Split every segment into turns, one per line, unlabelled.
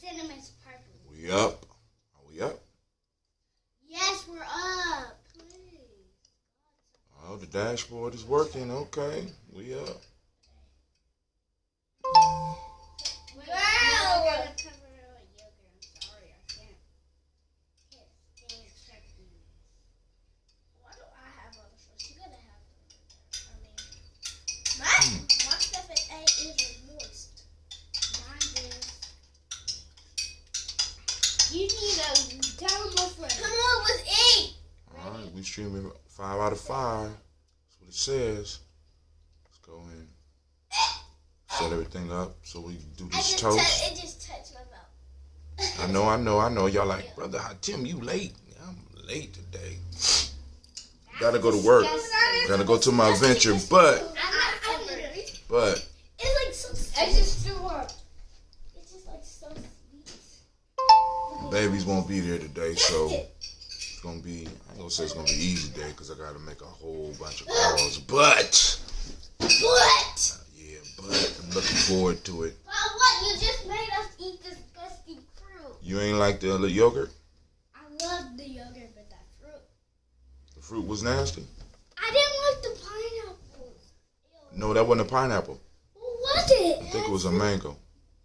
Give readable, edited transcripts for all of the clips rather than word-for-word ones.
cinnamon's purple.
We up? Are we up?
Yes, we're up. Please.
Oh, the dashboard is working. Okay, we up.
Girl! I gotta cover it with yogurt. I'm sorry, I can't stand checking this. Why do I have all the fruits? You gotta have them. I mean, my stuff is moist. Mine is. You need a download for it. Come on, let's eat.
All right, we streaming 5 out of 5. That's what it says. Let's go in. Set everything up so we do this toast.
It just touched my mouth.
I know. Y'all like, brother, Tim, you late. I'm late today. Gotta go to work. Gotta go to my venture, but
It's like so. I just threw up. It's just like so sweet.
babies won't be there today, so it's gonna be. I ain't gonna say it's gonna be easy day because I gotta make a whole bunch of calls, but. But I'm looking forward to it.
But what? You just made us eat disgusting fruit.
You ain't like the yogurt?
I love the yogurt, but that fruit.
The fruit was nasty?
I didn't like the pineapples. Ew.
No, that wasn't a pineapple.
What was it?
I think it was a mango.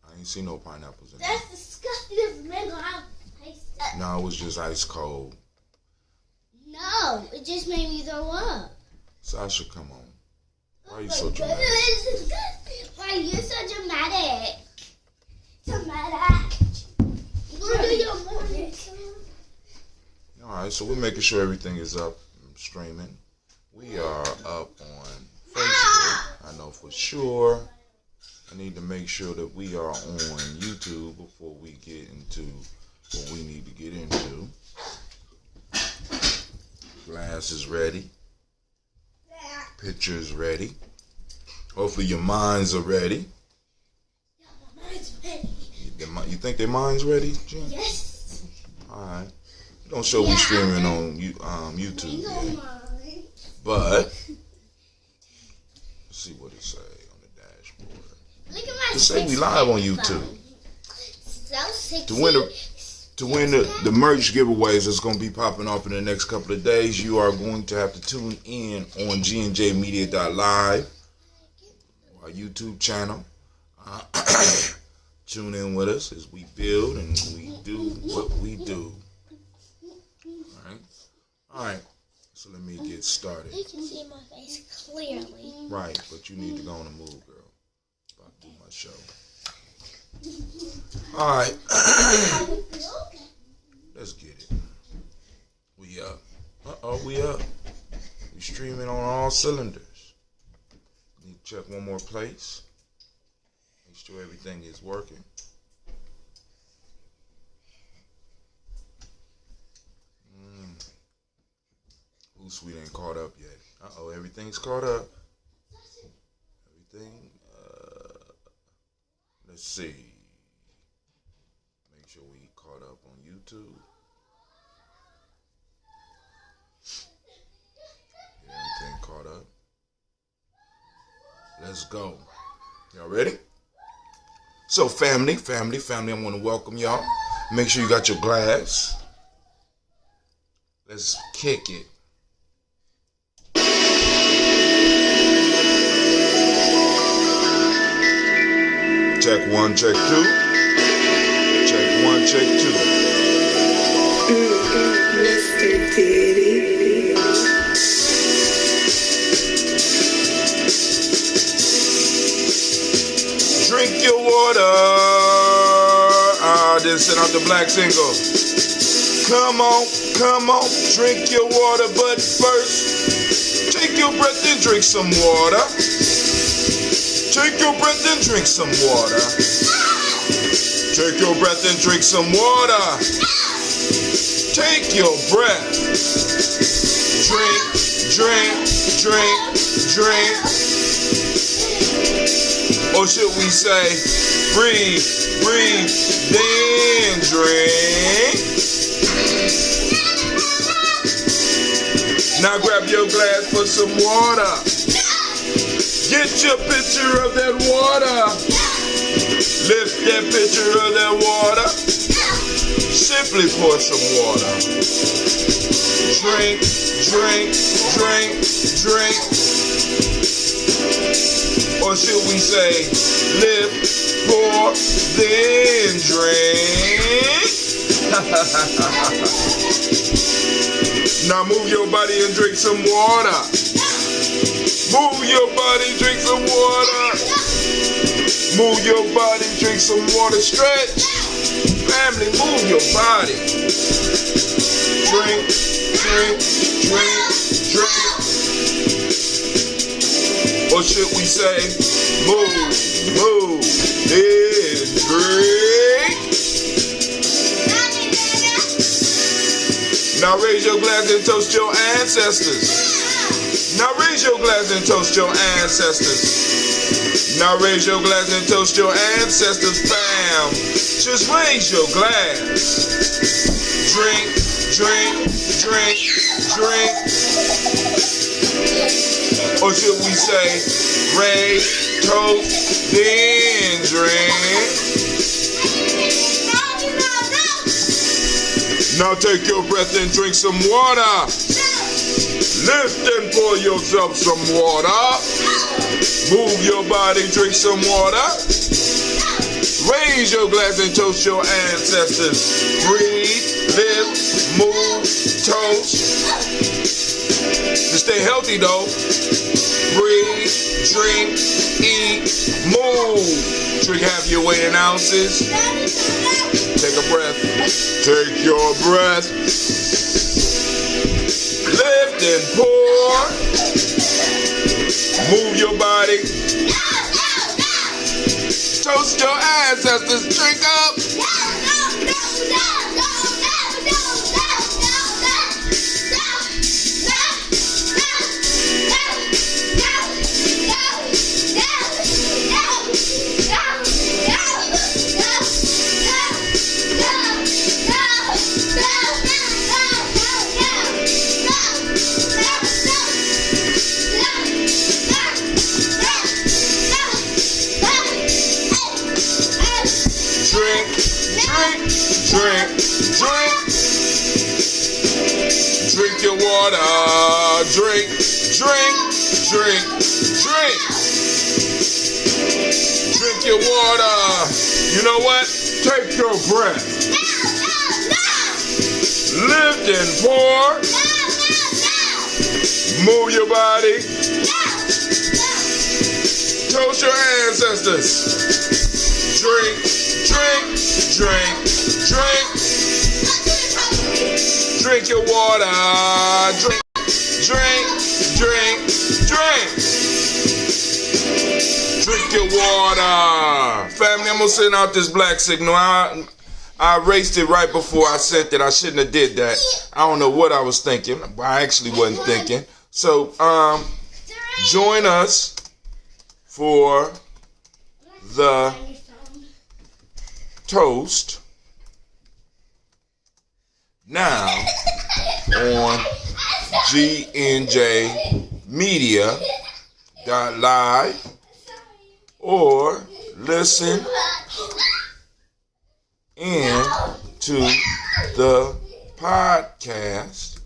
I ain't seen no pineapples in there.
That's disgusting. It's mango. I'll taste it.
No, it was just ice cold.
No, it just made me throw up.
Sasha, come on. Why are you
Oh
so
my
dramatic?
goodness. Why are you so dramatic? Dramatic. We'll do your morning.
Alright, so we're making sure everything is up and streaming. We are up on Facebook. I know for sure. I need to make sure that we are on YouTube before we get into what we need to get into. Glass is ready. Pictures ready. Hopefully your minds are ready.
Yeah, my mind's ready.
You think their minds ready, Jim?
Yes.
Alright. Don't show we streaming on YouTube yet. But let's see what it say on the dashboard.
Look at my
It say we live on YouTube.
So sexy.
To win the merch giveaways that's going to be popping off in the next couple of days, you are going to have to tune in on gnjmedia.live, our YouTube channel. Tune in with us as we build and we do what we do. All right. So let me get started.
You can see my face clearly.
Right, but you need to go on and move, girl. About to do my show. All right. Let's get it. We up. We up. We streaming on all cylinders. Need to check one more place. Make sure everything is working. Sweet ain't caught up yet. Everything's caught up. Everything. Let's see. Make sure we caught up on YouTube. Get everything caught up. Let's go. Y'all ready? So family, I want to welcome y'all. Make sure you got your glass. Let's kick it. Check 1, check 2. Check 1, check 2.
Mr. Diddy.
Drink your water. I didn't send out the black single. Come on, drink your water. But first, take your breath and drink some water. Take your breath and drink some water. Take your breath and drink some water. Take your breath. Drink, drink, drink, drink. Or should we say, breathe, breathe, then drink. Now grab your glass for some water. Get your picture of that water. Lift that pitcher of that water. Simply pour some water. Drink, drink, drink, drink. Or should we say, lift, pour, then drink? Now move your body and drink some water. Move your body, drink some water. Move your body, drink some water. Stretch. Family, move your body. Drink, drink, drink, drink. Or should we say, move, move, and drink? Now raise your glass and toast your ancestors. Now raise your glass and toast your ancestors. Now raise your glass and toast your ancestors, fam. Just raise your glass. Drink, drink, drink, drink. Or should we say, raise, toast, then drink? Now take your breath and drink some water. Lift and pour yourself some water. Move your body, drink some water. Raise your glass and toast your ancestors. Breathe, lift, move, toast. To stay healthy though. Breathe, drink, eat, move. Drink half your weight in ounces. Take a breath. Take your breath. Lift and pour. Move your body. Toast your ancestors. Drink up. Drink, drink. Drink your water. Drink, drink, drink, drink. Drink your water. You know what? Take your breath. Lift and pour. Move your body. Toast your ancestors. Drink, drink, drink, drink. Drink your water. Drink, drink, drink, drink. Drink your water. Family, I'm gonna send out this black signal. I erased it right before I sent it. I shouldn't have did that. I don't know what I was thinking. I actually wasn't thinking. So, join us for the toast now on GNJmedia.live or listen in to the podcast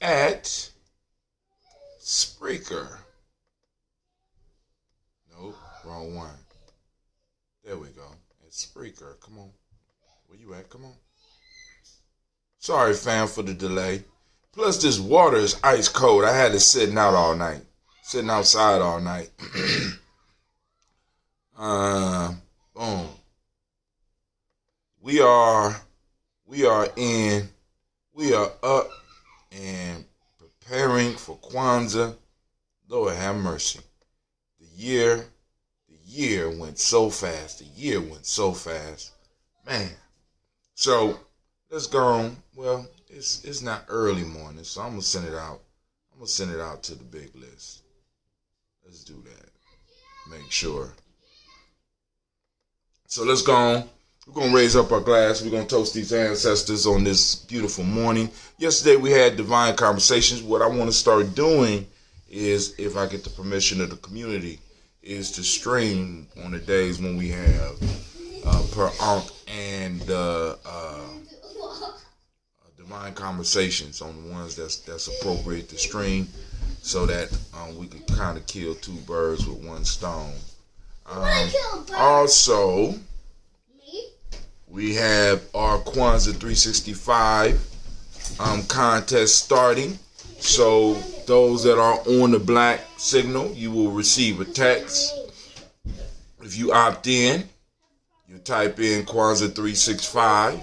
at Spreaker. Nope, wrong one. There we go. It's Spreaker. Come on. Where you at? Come on. Sorry, fam, for the delay. Plus, this water is ice cold. I had it sitting out all night. Sitting outside all night. Boom. We are up and preparing for Kwanzaa. Lord have mercy. The year went so fast. Man. So let's go on. Well, it's not early morning, so I'm gonna send it out. I'm gonna send it out to the big list. Let's do that. Make sure. So let's go on. We're going to raise up our glass. We're going to toast these ancestors on this beautiful morning. Yesterday we had divine conversations. What I want to start doing is, if I get the permission of the community, is to stream on the days when we have per Ankh and divine conversations on the ones that's appropriate to stream, so that we can kind of kill two birds with one stone. Also, we have our Kwanzaa 365 contest starting. So those that are on the black signal, you will receive a text. If you opt in, you type in Kwanzaa 365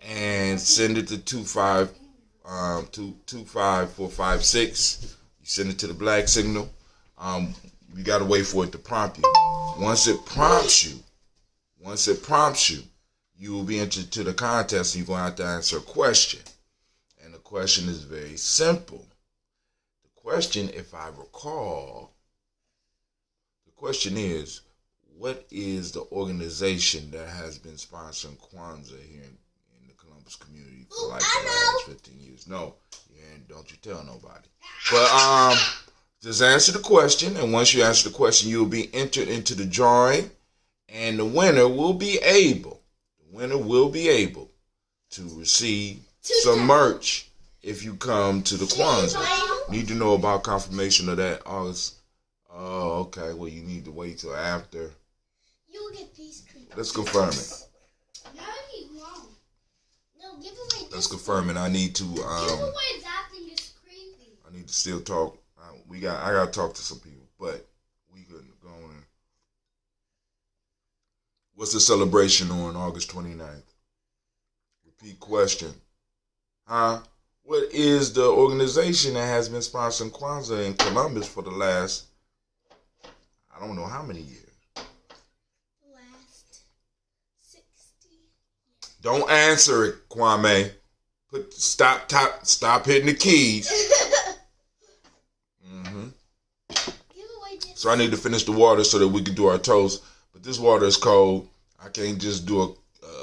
and send it to 25456. You send it to the black signal. You gotta wait for it to prompt you. Once it prompts you, you will be entered to the contest, and you're gonna have to answer a question. And the question is very simple. The question, if I recall, the question is, what is the organization that has been sponsoring Kwanzaa here in the Columbus community for like the last 15 years? No, don't you tell nobody. But just answer the question, and once you answer the question, you will be entered into the drawing, and the winner will be able to receive some merch if you come to the Kwanzaa. Need to know about confirmation of that August. Oh, okay. Well, you need to wait till after.
You'll get these creepers.
Let's confirm it.
No, you won't. No, give away this.
Let's confirm it. I need to.
Give away that thing is creepy.
I need to still talk. I gotta talk to some people, but we couldn't go in. What's the celebration on August 29th? Repeat question. What is the organization that has been sponsoring Kwanzaa in Columbus for the last, I don't know how many years?
Last 60 years.
Don't answer it, Kwame. Stop hitting the keys. So I need to finish the water so that we can do our toast. But this water is cold. I can't just do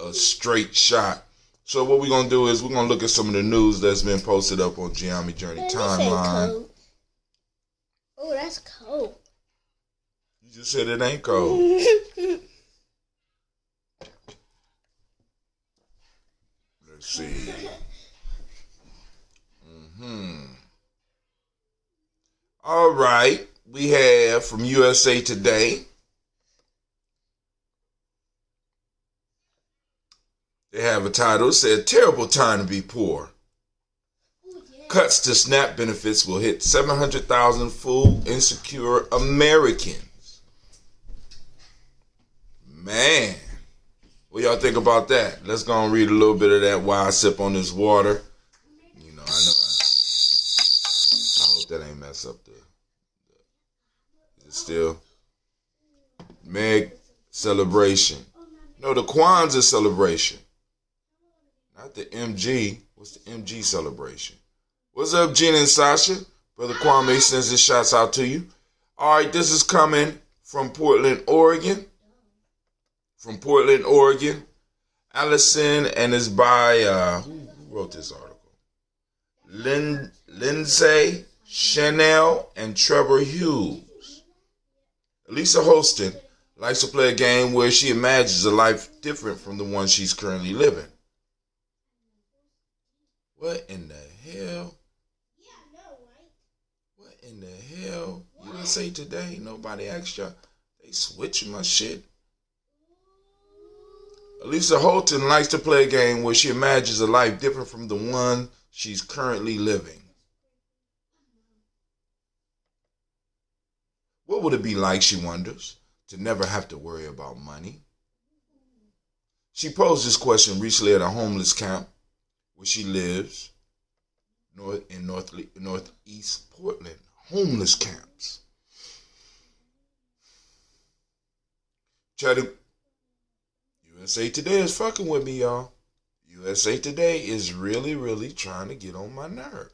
a straight shot. So what we're going to do is we're going to look at some of the news that's been posted up on Gye-Nyame Journey timeline.
Oh, that's cold.
You just said it ain't cold. Let's see. All right. We have from USA Today. They have a title. It said, "Terrible time to be poor. Cuts to SNAP benefits will hit 700,000 food insecure Americans." Man, what y'all think about that? Let's go and read a little bit of that while I sip on this water. You know, I hope that ain't mess up it's still Meg celebration. No, the Kwanzaa celebration. Not the MG. What's the MG celebration? What's up, Gina and Sasha? Brother Kwame sends his shots out to you. All right, this is coming from Portland, Oregon. Allison, and it's by, who wrote this article? Lindsay, Chanel, and Trevor Hughes. Elisa Holston likes to play a game where she imagines a life different from the one she's currently living. What in the hell?
Yeah, I know, right?
What in the hell? USA Today? Nobody asked y'all. They switching my shit. Elisa Holton likes to play a game where she imagines a life different from the one she's currently living. What would it be like, she wonders, to never have to worry about money? She posed this question recently at a homeless camp where she lives in northeast Portland. Homeless camps. USA Today is fucking with me, y'all. USA Today is really, really trying to get on my nerves.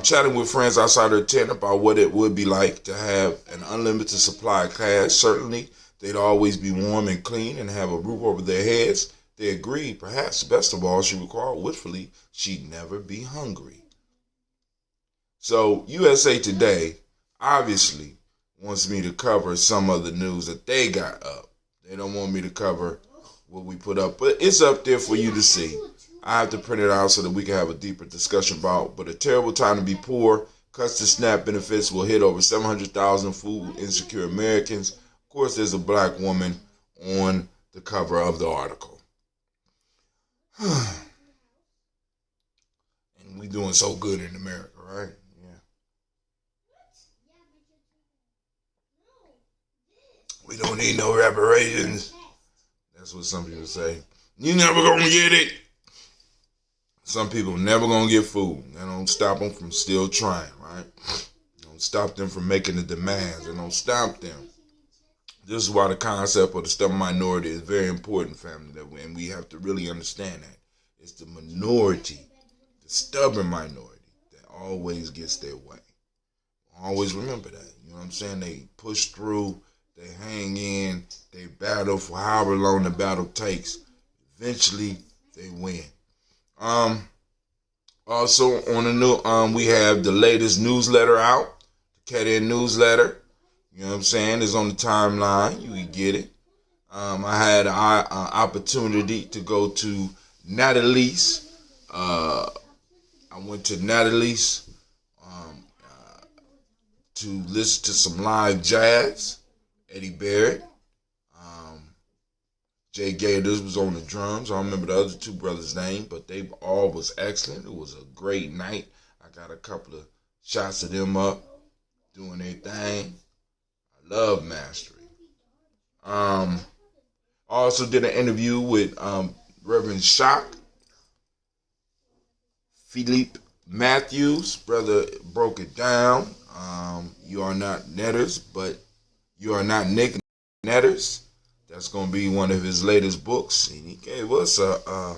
Chatting with friends outside her tent about what it would be like to have an unlimited supply of cash. Certainly, they'd always be warm and clean and have a roof over their heads. They agreed, perhaps best of all, she recalled wistfully, she'd never be hungry. So USA Today obviously wants me to cover some of the news that they got up. They don't want me to cover what we put up, but it's up there for you to see. I have to print it out so that we can have a deeper discussion about. But a terrible time to be poor. Cuts to SNAP benefits will hit over 700,000 food insecure Americans. Of course, there's a black woman on the cover of the article. And we doing so good in America, right? Yeah. We don't need no reparations. That's what some people say. You never gonna get it. Some people never gonna get food. That don't stop them from still trying, right? Don't stop them from making the demands. It don't stop them. This is why the concept of the stubborn minority is very important, family. And we have to really understand that. It's the minority, the stubborn minority, that always gets their way. Always remember that. You know what I'm saying? They push through, they hang in, they battle for however long the battle takes. Eventually, they win. Also on the new, we have the latest newsletter out, the Cat In newsletter. You know what I'm saying? It's on the timeline. You can get it. I had an opportunity to go to Natalie's. I went to Natalie's to listen to some live jazz. Eddie Barrett. Jay Gators was on the drums. I don't remember the other two brothers' name, but they all was excellent. It was a great night. I got a couple of shots of them up doing their thing. I love mastery. I also did an interview with Reverend Shock. Philippe Matthews, brother, broke it down. You are not netters, but you are not Nick Netters. That's going to be one of his latest books, and he gave us a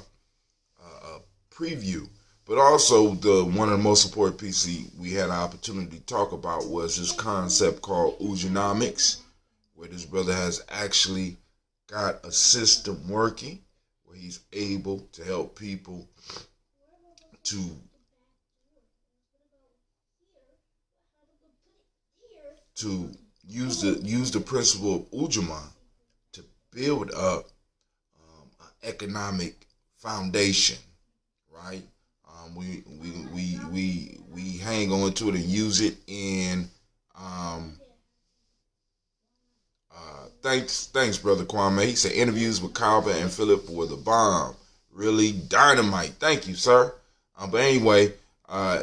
preview. But also, one of the most important pieces we had an opportunity to talk about was this concept called Umoja, where this brother has actually got a system working where he's able to help people to use the principle of Umoja to build up an economic foundation, right? We hang on to it and use it in. Thanks, brother Kwame. He said interviews with Calvin and Philip were the bomb, really dynamite. Thank you, sir. But anyway,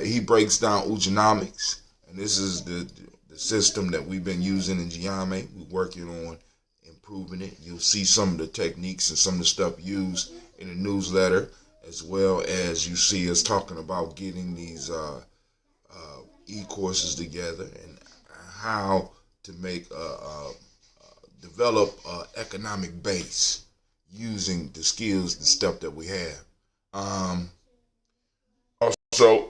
he breaks down Umoja, and this is the system that we've been using in Gye-Nyame. We're working on improving it. You'll see some of the techniques and some of the stuff used in the newsletter, as well as you see us talking about getting these e-courses together and how to make develop an economic base using the skills and stuff that we have. Also,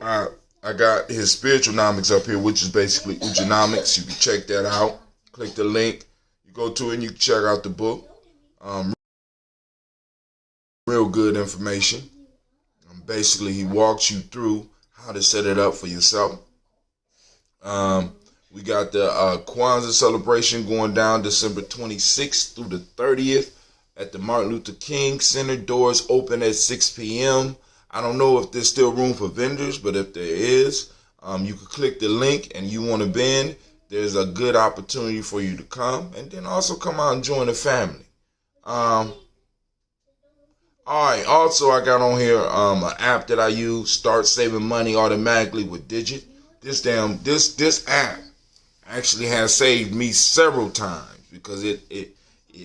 I got his spiritualnomics up here, which is basically Umoja. You can check that out. Click the link. You go to it and you can check out the book. Real good information. Basically, he walks you through how to set it up for yourself. We got the Kwanzaa celebration going down December 26th through the 30th at the Martin Luther King Center. Doors open at 6 p.m. I don't know if there's still room for vendors, but if there is, you can click the link and you want to bend. There's a good opportunity for you to come, and then also come out and join the family. All right. Also, I got on here an app that I use, Start Saving Money Automatically with Digit. This app actually has saved me several times because it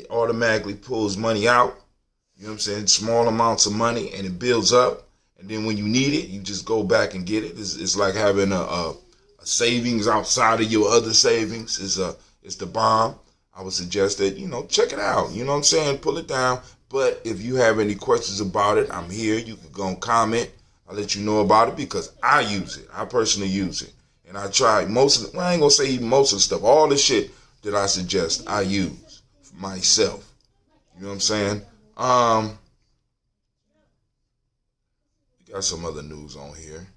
automatically pulls money out. You know what I'm saying? Small amounts of money, and it builds up. And then when you need it, you just go back and get it. It's like having a savings outside of your other savings. It's the bomb. I would suggest that, check it out. You know what I'm saying? Pull it down. But if you have any questions about it, I'm here. You can go and comment. I'll let you know about it because I use it. I personally use it. And I try most of it. Well, I ain't going to say most of the stuff. All the shit that I suggest, I use for myself. You know what I'm saying? We got some other news on here.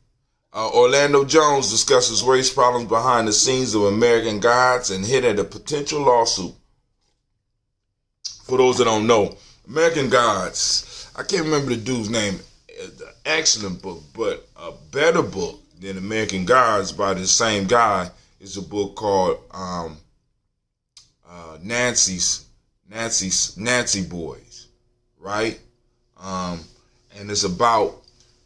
Orlando Jones discusses race problems behind the scenes of American Gods and hit at a potential lawsuit. For those that don't know, American Gods, I can't remember the dude's name. It's an excellent book, but a better book than American Gods by the same guy is a book called Nancy Boys, right? And it's about,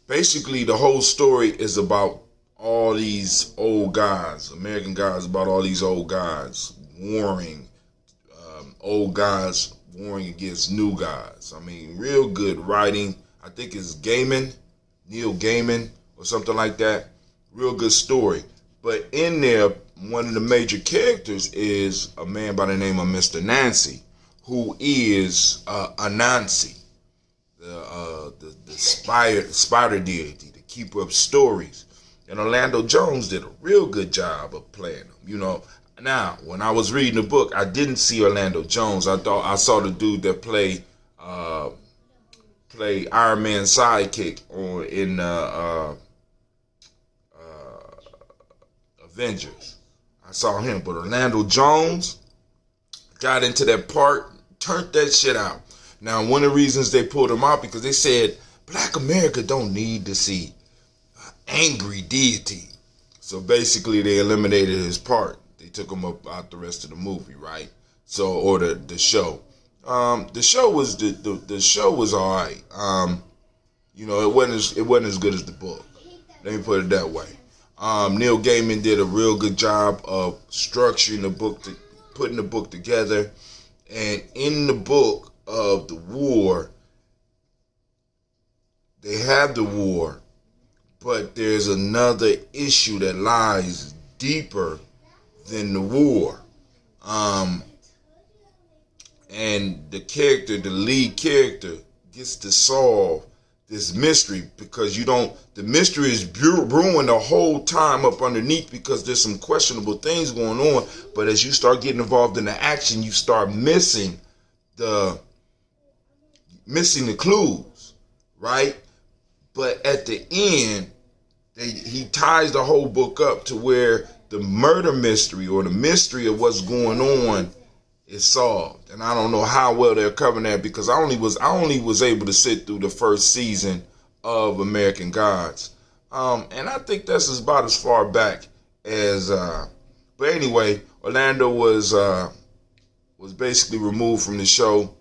basically the whole story is about all these old guys, American guys, about all these old guys warring, warring against new guys. I mean, real good writing. I think it's Neil Gaiman or something like that. Real good story. But in there, one of the major characters is a man by the name of Mr. Nancy, who is Anansi, the spider deity, the keeper of stories. And Orlando Jones did a real good job of playing him. You know, now when I was reading the book, I didn't see Orlando Jones. I thought I saw the dude that play Iron Man's sidekick in Avengers. I saw him, but Orlando Jones got into that part, turned that shit out. Now, one of the reasons they pulled him out because they said Black America don't need to see an angry deity. So basically, they eliminated his part. They took him up out the rest of the movie, right? So, or the show. The show was the show was all right. You know, it wasn't as good as the book. Let me put it that way. Neil Gaiman did a real good job of structuring the book, putting the book together, and in the book of the war, they have the war, but there's another issue that lies deeper than the war. And the lead character gets to solve this mystery because the mystery is brewing the whole time up underneath because there's some questionable things going on. But as you start getting involved in the action, you start missing the clues, right? But at the end, he ties the whole book up to where the murder mystery or the mystery of what's going on is solved. And I don't know how well they're covering that because I only was able to sit through the first season of American Gods. And I think that's about as far back as but anyway, Orlando was basically removed from the show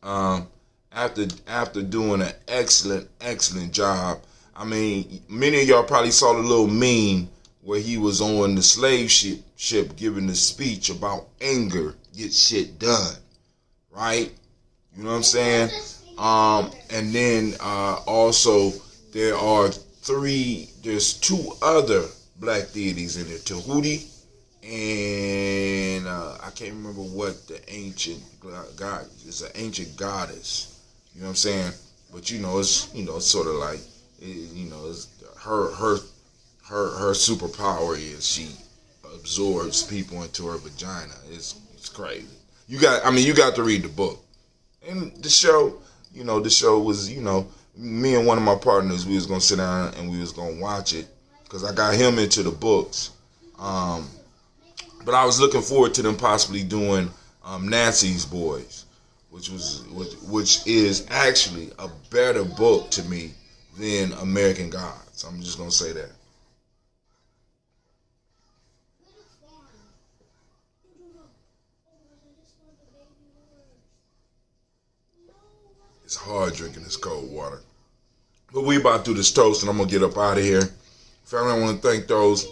after doing an excellent job. I mean, many of y'all probably saw the little meme where he was on the slave ship giving the speech about anger gets shit done, right? You know what I'm saying? And then also there's two other black deities in there, Tahuti and I can't remember what the ancient god. It's an ancient goddess. You know what I'm saying? But it's sort of like it's her superpower is she absorbs people into her vagina. It's crazy. You got to read the book. And the show was, me and one of my partners, we was gonna sit down and we was gonna watch it because I got him into the books. But I was looking forward to them possibly doing Nancy's Boys, which is actually a better book to me than American Gods. I'm just gonna say that. It's hard drinking this cold water. But we about to do this toast and I'm going to get up out of here. Family, I want to thank those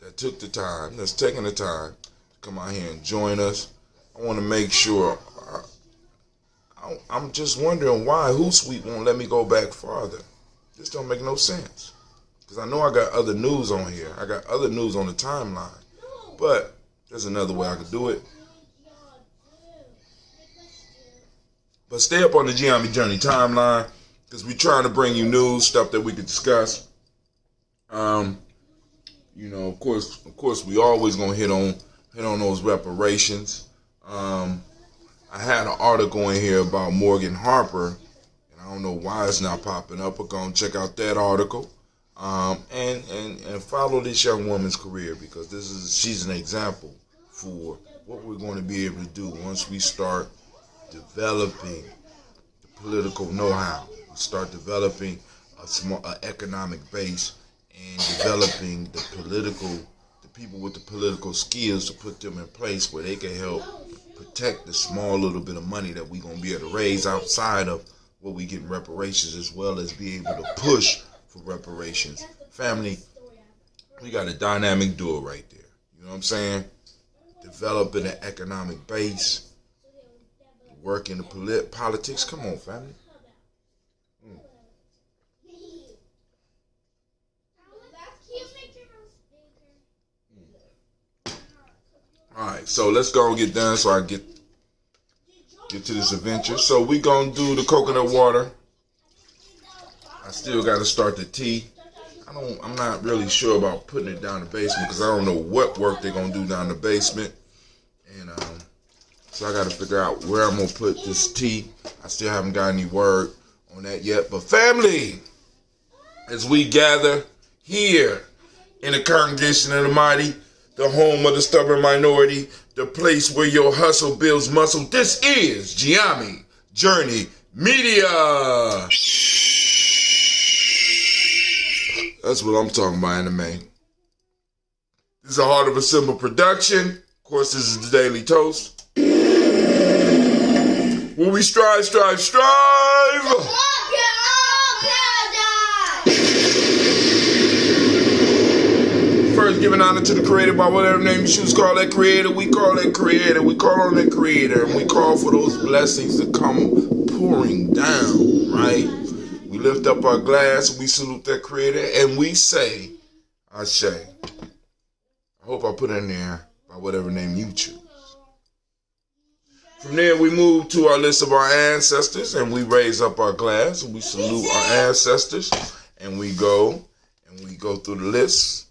that took the time, that's taking the time to come out here and join us. I want to make sure, I'm just wondering why Hootsuite won't let me go back farther. This don't make no sense. Because I know I got other news on here. I got other news on the timeline. But there's another way I could do it. But stay up on the Gye-Nyame Journey timeline because we're trying to bring you news, stuff that we could discuss. Of course, we always gonna hit on those reparations. I had an article in here about Morgan Harper, and I don't know why it's not popping up. But go and check out that article. And follow this young woman's career, because she's an example for what we're going to be able to do once we start developing the political know-how. We start developing an economic base and developing the people with the political skills to put them in place where they can help protect the small little bit of money that we're going to be able to raise outside of what we get in reparations, as well as be able to push for reparations. Family, we got a dynamic duo right there. You know what I'm saying? Developing an economic base, work in the politics. Come on, family. Alright, so let's go and get done so I get to this adventure. So we gonna do the coconut water. I still gotta start the tea. I'm not really sure about putting it down the basement, because I don't know what work they're gonna do down the basement. And so I gotta figure out where I'm gonna put this tea. I still haven't got any word on that yet. But family, as we gather here in the congregation of the mighty, the home of the stubborn minority, the place where your hustle builds muscle, this is Gye-Nyame Journey Media. That's what I'm talking about, anime. This is a Heart of a Simple production. Of course, this is the Daily Toast, where we strive. First, giving honor to the Creator by whatever name you choose. Call that Creator. We call that Creator. We call on that Creator, and we call for those blessings to come pouring down. Right? We lift up our glass. We salute that Creator, and we say, Ashe. I hope I put in there by whatever name you choose. From there, we move to our list of our ancestors, and we raise up our glass, and we salute our ancestors, and we go through the list.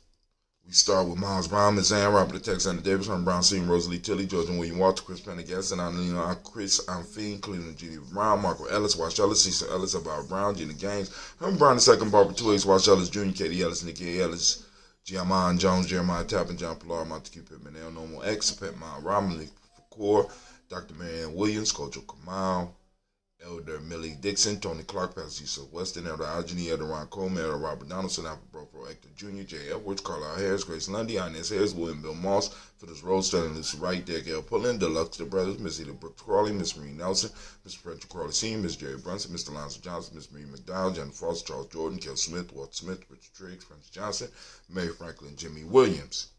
We start with Miles Brown, Miss Ann, Robert the Alexander Davis, Herman Brown, Senior, Rosalie Tilley, George and William Walter, Chris Pendergast, and Chris Amphine, Cleveland G.D. Brown, Marco Ellis, Wash Ellis, Cecil Ellis, About Brown, Gina Gaines, Herman Brown II, Barbara Twigs, Wash Ellis Jr., Katie Ellis, Nikki Ellis, Giamon Jones, Jeremiah Tappan, John Pilar, Montague Pittman, El Normal X, Pet Mile, Romney Core, Dr. Marianne Williams, Kojo Kamal, Elder Millie Dixon, Tony Clark, Pastor Yusuf Weston, Elder Algeny, Elder Ron Coleman, Elder Robert Donaldson, Apple Pro Hector Jr., Jay Edwards, Carlisle Harris, Grace Lundy, Inez Harris, William Bill Moss, for this road, Sterling Lucy Wright, Derek L. Pullen, Deluxe the Brothers, Miss Eda Brooks Crawley, Miss Marie Nelson, Mr. Frederick Crawley Sr., Miss Jerry Brunson, Mr. Lonzo Johnson, Miss Marie McDowell, Jennifer Frost, Charles Jordan, Kel Smith, Walt Smith, Richard Triggs, Francis Johnson, Mary Franklin, Jimmy Williams,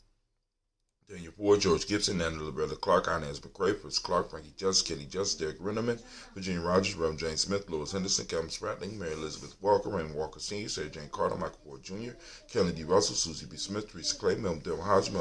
Daniel Ford, George Gibson, Nana Loretta Clark, Inez McCrae, Fritz Clark, Frankie Justice, Kenny Justice, Derek Rennerman, Virginia Rogers, Reverend James Smith, Louis Henderson, Kevin Spratling, Mary Elizabeth Walker, Raymond Walker Sr., Sarah Jane Carter, Michael Ford Jr., Kelly D. Russell, Susie B. Smith, Teresa Clay, Melvin Del Hodge,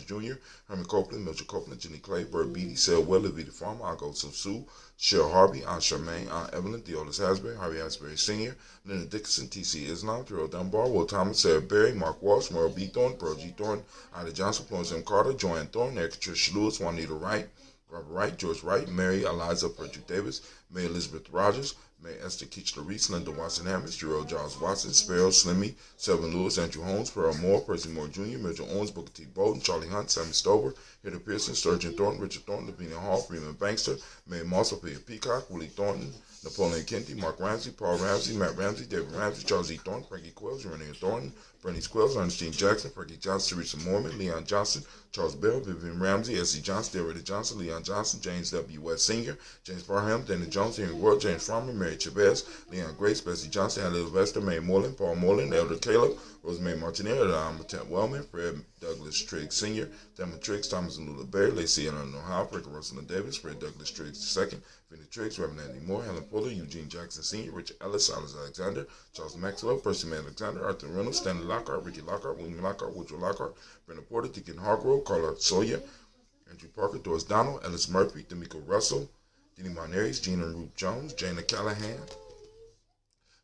Jr., Herman Copeland, Mildred Copeland, Jenny Clay, Bert Beatty, Sel Weller, Vita Farmer, Argo Sue, Cheryl Harvey, Aunt Charmaine, Aunt Evelyn, Theodis Hasbury, Harvey Hasbury Sr., Leonard Dickinson, T.C. Islam, Terrell Dunbar, Will Thomas, Sarah Berry, Mark Walsh, Merle B. Thorne, Pearl G. Thorne, Ida Johnson, Florence M. Carter, Joanne Thorne, Eric Trish Lewis, Juanita Wright, Robert Wright, George Wright, Mary Eliza Frederick Davis, May Elizabeth Rogers, May Esther Kitchener Reese, Linda Watson Hammers, Gerald Giles Watson, Sparrow, Slimmy, Selvin Lewis, Andrew Holmes, Pearl Moore, Percy Moore Jr., Mitchell Owens, Booker T. Bolden, Charlie Hunt, Sammy Stover, Hedda Pearson, Sturgeon Thornton, Richard Thornton, Lavinia Hall, Freeman Bankster, May Moss, Sophia Peacock, Willie Thornton, Napoleon Kennedy, Mark Ramsey, Paul Ramsey, Matt Ramsey, David Ramsey, Charles E. Thornton, Frankie Quells, Renee Thornton, Bernice Quells, Ernestine Jackson, Frankie Johnson, Teresa Mormon, Leon Johnson, Charles Bell, Vivian Ramsey, S.C. Johnson, Derrida Johnson, Leon Johnson, James W. West Sr., James Barham, Dana Jones, Henry Ward, James Farmer, Mary Chavez, Leon Grace, Bessie Johnson, Hallie Levester, May Moreland, Paul Moreland, Elder Caleb, Rosemary Martinez, Lieutenant Wellman, Fred Douglas Triggs Sr., Thelma Triggs, Thomas and Lula Berry, Lacey Eleanor Howe, Frank Russell Davis, Fred Douglas Triggs II, Vinnie Triggs, Reverend Andy Moore, Helen Fuller, Eugene Jackson Sr., Richard Ellis, Silas Alexander, Charles Maxwell, Percy Mann Alexander, Arthur Reynolds, Stanley Lockhart, Ricky Lockhart, William Lockhart, Woodrow Lockhart, Brenda Porter, Deacon Hargrove, Carla Sawyer, Andrew Parker, Doris Donald, Ellis Murphy, D'Amico Russell, Denny Monares, Gina Ruth Jones, Jana Callahan,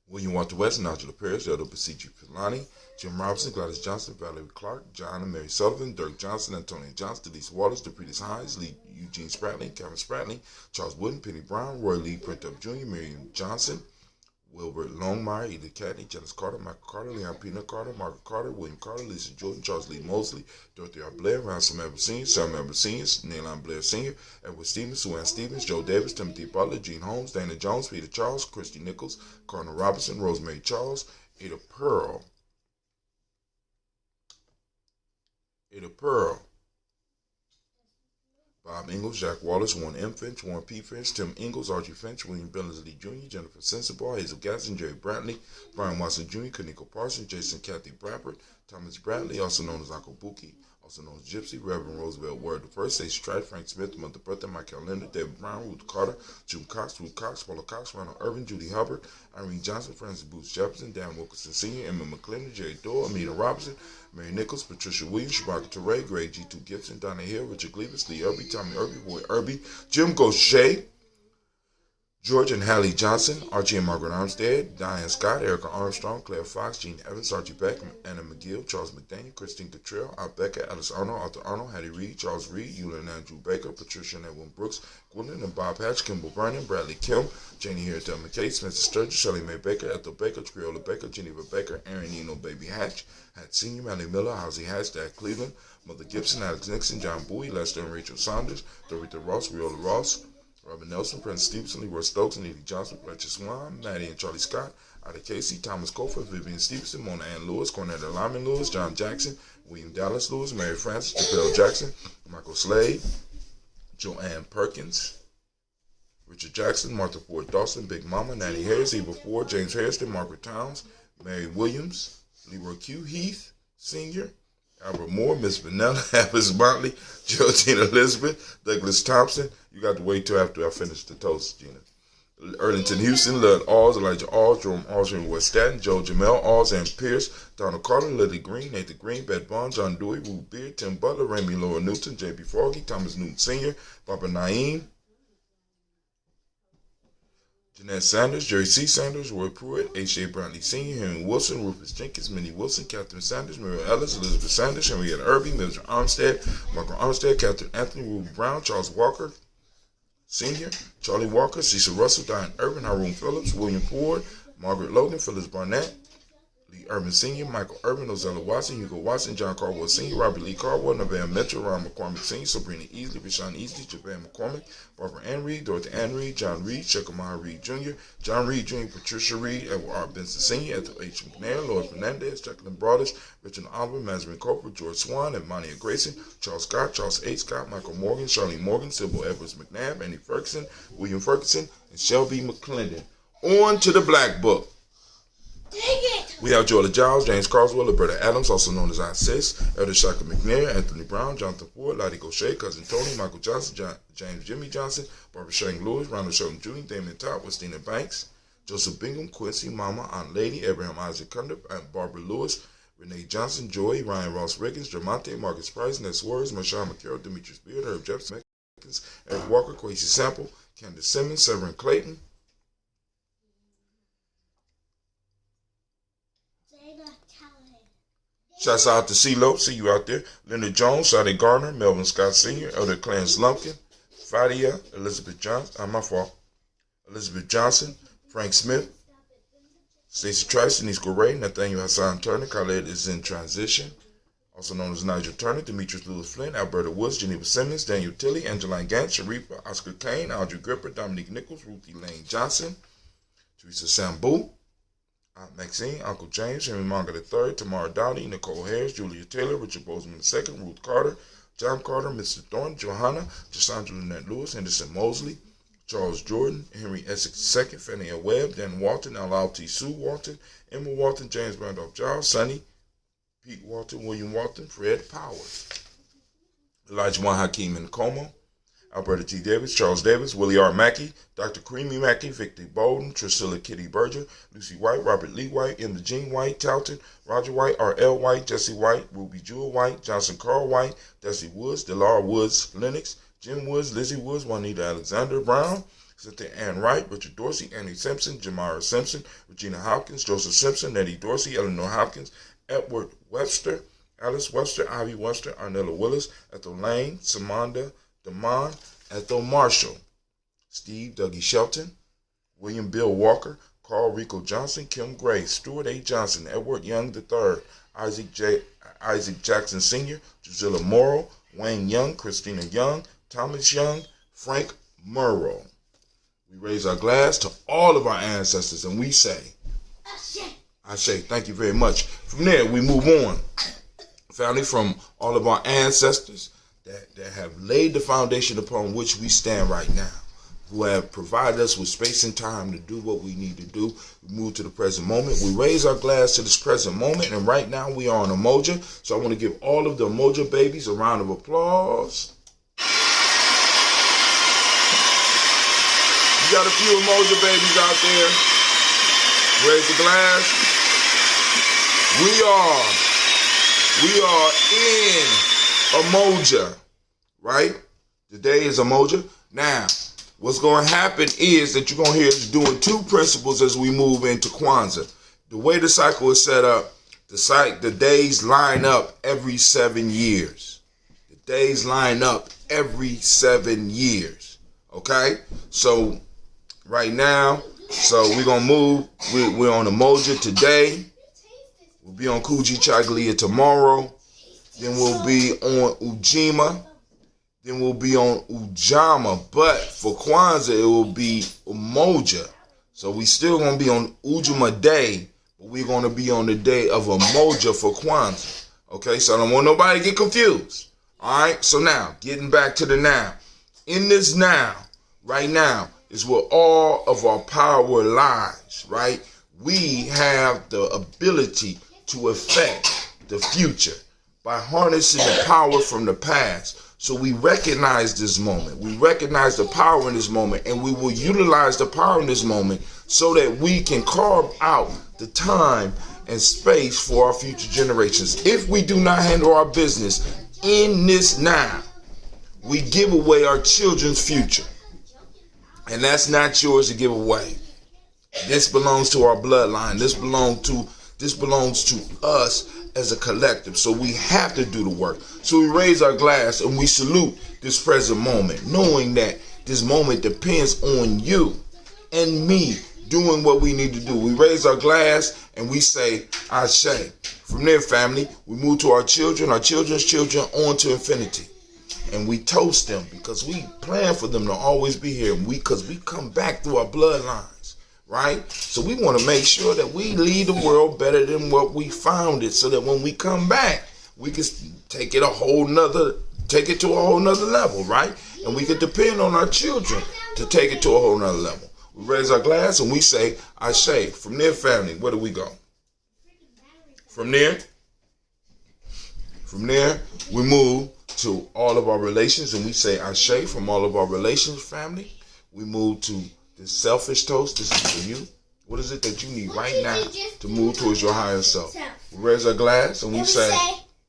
William Walter West, Nigel Paris, Elder Basici Pilani, Jim Robinson, Gladys Johnson, Valerie Clark, John and Mary Sullivan, Dirk Johnson, Antonio Johnson, Denise Waters, DePretis Hines, Lee Eugene Spratling, Kevin Spratling, Charles Wooden, Penny Brown, Roy Lee Printup Jr., Miriam Johnson, Wilbert Longmire, Edith Cadney, Janice Carter, Michael Carter, Leon Peanut Carter, Margaret Carter, William Carter, Lisa Jordan, Charles Lee Mosley, Dorothy R. Blair, Ransom Edward Sr., Sam Edward Sr., Neilon Blair Sr., Edward Stevens, Sue Ann Stevens, Joe Davis, Timothy Butler, Gene Holmes, Dana Jones, Peter Charles, Christy Nichols, Cardinal Robinson, Rosemary Charles, Ada Pearl, Bob Ingalls, Jack Wallace, Warren M. Finch, Warren P. Finch, Tim Ingalls, Archie Finch, William Billingsley Jr., Jennifer Sensabaugh, Hazel Gasson, Jerry Brantley, Brian Watson Jr., Kaniko Parsons, Jason Kathy Bradford, Thomas Bradley, also known as Uncle Buki, also known as Gypsy, Reverend Roosevelt Ward I, Stacey Stride, Frank Smith, Mother Bertha, Michael Linder, David Brown, Ruth Carter, June Cox, Ruth Cox, Paula Cox, Ronald Irvin, Judy Hubbard, Irene Johnson, Francis Booth Jefferson, Dan Wilkerson Sr., Emma McClendon, Jerry Doyle, Amita Robinson, Mary Nichols, Patricia Williams, Shabaka Teray, Greg G2 Gibson, Donna Hill, Richard Gleavis, Lee Irby, Tommy Irby, Boy Irby, Jim Gaucher, George and Hallie Johnson, Archie and Margaret Armstead, Diane Scott, Erica Armstrong, Claire Fox, Gene Evans, Archie Beck, Anna McGill, Charles McDaniel, Christine Cottrell, Art Becker, Alice Arnold, Arthur Arnold, Hattie Reed, Charles Reed, Eula and Andrew Baker, Patricia and Edwin Brooks, Gwendolyn and Bob Hatch, Kimball Vernon, Bradley Kim, Janie Harriet McKay, Spencer Sturgis, Shelley Mae Baker, Ethel Baker, Triola Baker, Geneva Baker, Aaron Eno Baby Hatch, Hat Senior, Manny Miller, Housie Hatch, Dad Cleveland, Mother Gibson, Alex Nixon, John Bowie, Lester and Rachel Saunders, Dorita Ross, Riola Ross, Robin Nelson, Prince Stevenson, Leroy Stokes, and Edie Johnson, Fletcher Swan, Maddie and Charlie Scott, Ida Casey, Thomas Cofer, Vivian Stevenson, Mona Ann Lewis, Cornetta Lyman Lewis, John Jackson, William Dallas Lewis, Mary Frances, Chappelle Jackson, Michael Slade, Joanne Perkins, Richard Jackson, Martha Ford Dawson, Big Mama, Nanny Harris, Eva Ford, James Hairston, Margaret Towns, Mary Williams, Leroy Q. Heath, Sr., Albert Moore, Miss Vanilla, Alice Motley, Geraldine Elizabeth, Douglas Thompson. You got to wait till after I finish the toast, Gina. Erlington Houston, Lud Alls, Elijah Alls, Jerome Alls, West Staten, Joe Jamel Alls, Ann Pierce, Donald Carter, Lily Green, Nathan Green, Beth Bond, John Dewey, Ruth Beard, Tim Butler, Remy Laura Newton, J.B. Froggy, Thomas Newton Sr., Barbara Naeem, Jeanette Sanders, Jerry C. Sanders, Roy Pruitt, H.J. Brantley Sr., Henry Wilson, Rufus Jenkins, Minnie Wilson, Catherine Sanders, Muriel Ellis, Elizabeth Sanders, Henrietta Irby, Mildred Armstead, Margaret Armstead, Catherine Anthony, Ruby Brown, Charles Walker Sr., Charlie Walker, Cecil Russell, Diane Irvin, Haroon Phillips, William Ford, Margaret Logan, Phyllis Barnett, Lee Irvin Sr., Michael Irvin, Ozella Watson, Hugo Watson, John Caldwell Sr., Robert Lee Caldwell, Nevaeh Mitchell, Ron McCormick Sr., Sabrina Easley, Rashawn Easley, Javan McCormick, Barbara Ann Reed, Dorothy Ann Reed, John Reed, Shekamaha Reed Jr., John Reed Jr., Patricia Reed, Edward R. Benson Sr., Ethel H. McNair, Lloyd Fernandez, Jacqueline Broadus, Richard Oliver, Mazarin Corporal, George Swan, Emania Grayson, Charles Scott, Charles H. Scott, Michael Morgan, Charlie Morgan, Sybil Edwards McNabb, Annie Ferguson, William Ferguson, and Shelby McClendon. On to the Black Book. We have Joella Giles, James Carswell, Roberta Adams, also known as I6, Elder Shaka McNair, Anthony Brown, Jonathan Ford, Lottie Gaucher, Cousin Tony, Michael Johnson, James Jimmy Johnson, Barbara Shank Lewis, Ronald Shelton Jr., Damon Todd, Westina Banks, Joseph Bingham, Quincy, Mama, Aunt Lady, Abraham Isaac Cunder, Aunt Barbara Lewis, Renee Johnson, Joy, Ryan Ross Riggins, Jermonte, Marcus Price, Ness Words, Marshawn McCarroll, Demetrius Beard, Herb Jefferson, Eric Walker, Quasi Sample, Candace Simmons, Severin Clayton, shouts out to CeeLo, see you out there. Leonard Jones, Shadi Garner, Melvin Scott Sr., Elder Clarence Lumpkin, Fadia, Elizabeth Johnson, Elizabeth Johnson, Frank Smith, Stacey Trice, Denise Goray, Nathaniel Hassan Turner, Khaled is in transition, also known as Nigel Turner, Demetrius Lewis Flynn, Alberta Woods, Geneva Simmons, Daniel Tilley, Angeline Gantz, Sharifa, Oscar Kane, Audrey Gripper, Dominique Nichols, Ruthie Lane Johnson, Teresa Sambu, Aunt Maxine, Uncle James, Henry Manga III, Tamara Dowdy, Nicole Harris, Julia Taylor, Richard Bozeman II, Ruth Carter, John Carter, Mr. Thornton, Johanna, Cassandra Lynette Lewis, Henderson Mosley, Charles Jordan, Henry Essex II, Fannie L. Webb, Dan Walton, L.L.T. Sue Walton, Emma Walton, James Randolph Giles, Sonny, Pete Walton, William Walton, Fred Powers, Elijah Juan Hakeem Nkomo, Alberta T. Davis, Charles Davis, Willie R. Mackey, Dr. Creamy Mackey, Victor Bolden, Trisilla Kitty Berger, Lucy White, Robert Lee White, Emma Jean White, Talton, Roger White, R.L. White, Jesse White, Ruby Jewel White, Johnson Carl White, Desi Woods, Delara Woods, Lennox, Jim Woods, Lizzie Woods, Juanita Alexander Brown, Cynthia Ann Wright, Richard Dorsey, Annie Simpson, Jamara Simpson, Regina Hopkins, Joseph Simpson, Nettie Dorsey, Eleanor Hopkins, Edward Webster, Alice Webster, Ivy Webster, Arnella Willis, Ethel Lane, Samanda Damon, Ethel Marshall, Steve Dougie Shelton, William Bill Walker, Carl Rico Johnson, Kim Gray, Stuart A. Johnson, Edward Young III, Isaac Jackson Sr., Drusilla Morrow, Wayne Young, Christina Young, Thomas Young, Frank Murrow. We raise our glass to all of our ancestors and we say, Ashe. Thank you very much. From there, we move on. Family, from all of our ancestors that have laid the foundation upon which we stand right now, who have provided us with space and time to do what we need to do. We move to the present moment. We raise our glass to this present moment, and right now we are on Umoja. So I want to give all of the Umoja babies a round of applause. We got a few Umoja babies out there. Raise the glass. We are in Umoja, right? Today is Umoja. Now, what's going to happen is that you're going to hear us doing two principles as we move into Kwanzaa. The way the cycle is set up, the days line up every 7 years. The days line up every 7 years. Okay? So, right now, we're going to move. We're on Umoja today. We'll be on Kuji Chagalia tomorrow. Then we'll be on Ujima. Then we'll be on Ujama. But for Kwanzaa, it will be Umoja. So we still going to be on Ujima Day. But we're going to be on the day of Umoja for Kwanzaa. Okay, so I don't want nobody to get confused. All right, so now, getting back to the now. In this now, right now, is where all of our power lies, right? We have the ability to affect the future by harnessing the power from the past. So we recognize this moment. We recognize the power in this moment, and we will utilize the power in this moment so that we can carve out the time and space for our future generations. If we do not handle our business in this now, we give away our children's future. And that's not yours to give away. This belongs to our bloodline. This belongs to us as a collective. So we have to do the work. So we raise our glass and we salute this present moment, knowing that this moment depends on you and me doing what we need to do. We raise our glass and we say, Ashe. From there, family, we move to our children, our children's children, on to infinity. And we toast them because we plan for them to always be here. Because we come back through our bloodlines, right? So we want to make sure that we leave the world better than what we found it, so that when we come back, we can take it to a whole nother level, right? And we can depend on our children to take it to a whole nother level. We raise our glass and we say, Ashe. From there, family, where do we go? From there, we move to all of our relations and we say Ashe. From all of our relations, family, we move to this selfish toast. This is for you. What is it that you need right now to move towards your higher self? We raise our glass and we say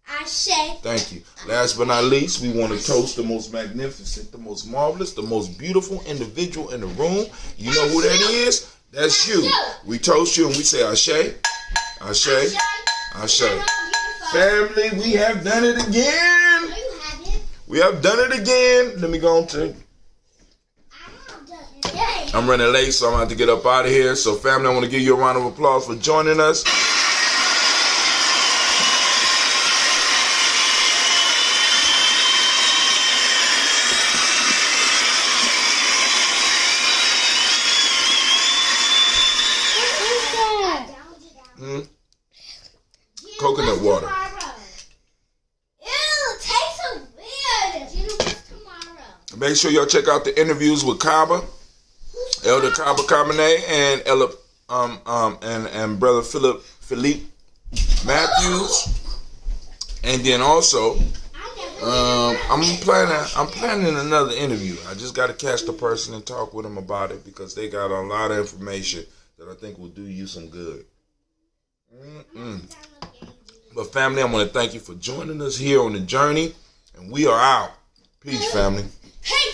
Ashe.
Thank you. Last but not least, we want to toast the most magnificent, the most marvelous, the most beautiful individual in the room. You know who that is? That's you. We toast you and we say Ashe, Ashe, Ashe. Family, we have done it again. We have done it again. Let me go on to. I'm running late, so I'm going to have to get up out of here. So, family, I want to give you a round of applause for joining us. Coconut water.
Ew, tastes so weird.
Make sure y'all check out the interviews with Kaba, Elder Kaba Kamene, and and Brother Philippe Matthews. And then also, I'm planning another interview. I just got to catch the person and talk with them about it because they got a lot of information that I think will do you some good. But family, I want to thank you for joining us here on the journey, and we are out. Peace, family.
Peace.